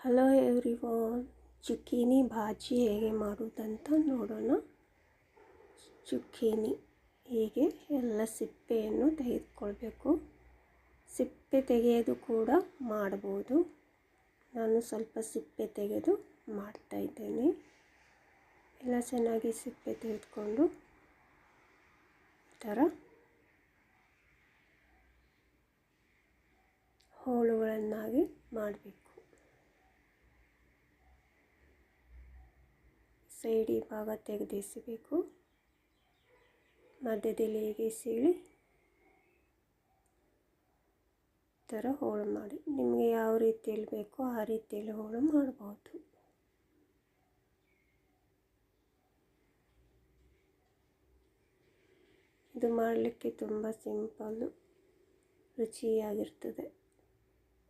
Hello everyone, ಚುಕ್ಕೀನಿ bhaji ಹೇಗೆ ಮಾಡುವುದಂತ ನೋಡೋಣ. ಚುಕ್ಕೀನಿ ಹೀಗೆ ಎಲ್ಲ ಸಿಪ್ಪೆಯನ್ನು ತೆಗೆದುಕೊಳ್ಬೇಕು. ಸಿಪ್ಪೆ ತೆಗೆಯೋದು ಕೂಡ ಮಾಡ್ಬೋದು. ನಾನು ಸ್ವಲ್ಪ ಸಿಪ್ಪೆ ತೆಗೆದು ಮಾಡ್ತಾಯಿದ್ದೇನೆ. ಎಲ್ಲ ಚೆನ್ನಾಗಿ ಸಿಪ್ಪೆ ತೆಗೆದುಕೊಂಡು ಈ ಥರ ಹೋಳುಗಳನ್ನಾಗಿ ಮಾಡಬೇಕು. ಸೈಡಿ ಭಾಗ ತೆಗೆದಿಸಬೇಕು. ಮಧ್ಯದಲ್ಲಿ ಹೀಗೆ ಸೀಳಿ ಈ ಥರ ಹೋಳು ಮಾಡಿ, ನಿಮಗೆ ಯಾವ ರೀತಿಯಲ್ಲಿ ಬೇಕೋ ಆ ರೀತಿಯಲ್ಲಿ ಹೋಳು ಮಾಡಬಹುದು. ಇದು ಮಾಡಲಿಕ್ಕೆ ತುಂಬ ಸಿಂಪಲ್ಲು, ರುಚಿಯಾಗಿರ್ತದೆ.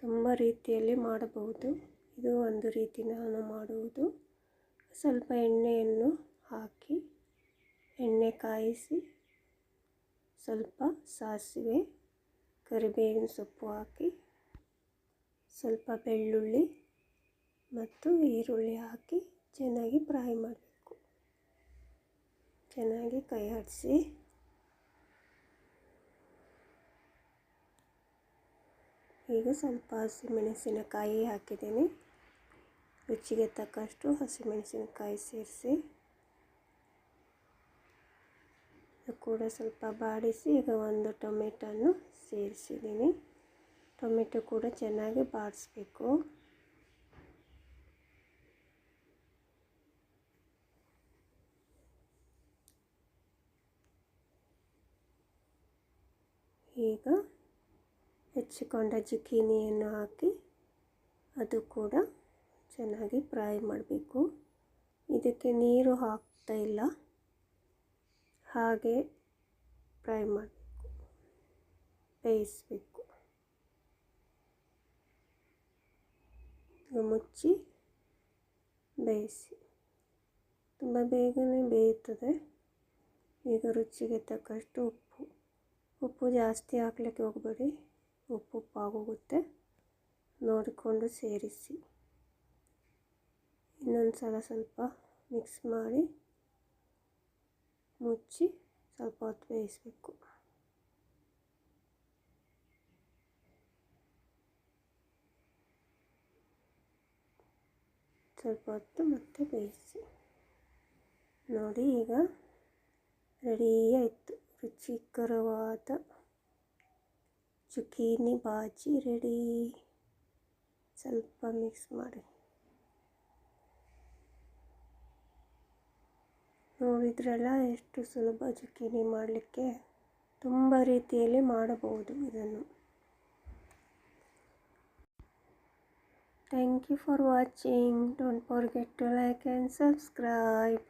ತುಂಬ ರೀತಿಯಲ್ಲಿ ಮಾಡಬಹುದು. ಇದು ಒಂದು ರೀತಿ ನಾನು ಮಾಡುವುದು. ಸ್ವಲ್ಪ ಎಣ್ಣೆಯನ್ನು ಹಾಕಿ, ಎಣ್ಣೆ ಕಾಯಿಸಿ, ಸ್ವಲ್ಪ ಸಾಸಿವೆ, ಕರಿಬೇವಿನ ಸೊಪ್ಪು ಹಾಕಿ, ಸ್ವಲ್ಪ ಬೆಳ್ಳುಳ್ಳಿ ಮತ್ತು ಈರುಳ್ಳಿ ಹಾಕಿ ಚೆನ್ನಾಗಿ ಫ್ರೈ ಮಾಡಬೇಕು. ಚೆನ್ನಾಗಿ ಕೈ ಆಡಿಸಿ ಈಗ ಸ್ವಲ್ಪ ಹಸಿಮೆಣಸಿನಕಾಯಿ ಹಾಕಿದ್ದೇನೆ. ರುಚಿಗೆ ತಕ್ಕಷ್ಟು ಹಸಿಮೆಣಸಿನಕಾಯಿ ಸೇರಿಸಿ ಕೂಡ ಸ್ವಲ್ಪ ಬಾಡಿಸಿ, ಈಗ ಒಂದು ಟೊಮೆಟೊನ್ನು ಸೇರಿಸಿದ್ದೀನಿ. ಟೊಮೆಟೊ ಕೂಡ ಚೆನ್ನಾಗಿ ಬಾಡಿಸ್ಬೇಕು. ಈಗ ಹೆಚ್ಚಿಕೊಂಡ ಜುಕೀನಿಯನ್ನು ಹಾಕಿ ಅದು ಕೂಡ ಚೆನ್ನಾಗಿ ಫ್ರೈ ಮಾಡಬೇಕು. ಇದಕ್ಕೆ ನೀರು ಹಾಕ್ತಾ ಇಲ್ಲ, ಹಾಗೆ ಫ್ರೈ ಮಾಡಬೇಕು, ಬೇಯಿಸಬೇಕು. ಮುಚ್ಚಿ ಬೇಯಿಸಿ, ತುಂಬ ಬೇಗನೆ ಬೇಯುತ್ತದೆ. ಈಗ ರುಚಿಗೆ ತಕ್ಕಷ್ಟು ಉಪ್ಪು ಜಾಸ್ತಿ ಹಾಕಲಿಕ್ಕೆ ಹೋಗಬೇಡಿ, ಉಪ್ಪಾಗೋಗುತ್ತೆ. ನೋಡಿಕೊಂಡು ಸೇರಿಸಿ. ಇನ್ನೊಂದು ಸಲ ಸ್ವಲ್ಪ ಮಿಕ್ಸ್ ಮಾಡಿ ಮುಚ್ಚಿ ಸ್ವಲ್ಪ ಹೊತ್ತು ಬೇಯಿಸಬೇಕು. ಸ್ವಲ್ಪ ಹೊತ್ತು ಮತ್ತೆ ಬೇಯಿಸಿ. ನೋಡಿ, ಈಗ ರೆಡಿ ಆಯಿತು. ರುಚಿಕರವಾದ ಚುಕ್ಕೀನಿ ಭಾಜಿ ರೆಡಿ. ಸ್ವಲ್ಪ ಮಿಕ್ಸ್ ಮಾಡಿ. ನೋಡಿದ್ರಲ್ಲ ಎಷ್ಟು ಸುಲಭ ಚುಕ್ಕೀನಿ ಮಾಡಲಿಕ್ಕೆ. ತುಂಬ ರೀತಿಯಲ್ಲಿ ಮಾಡಬಹುದು ಇದನ್ನು. Thank you for watching. Don't forget to like and subscribe.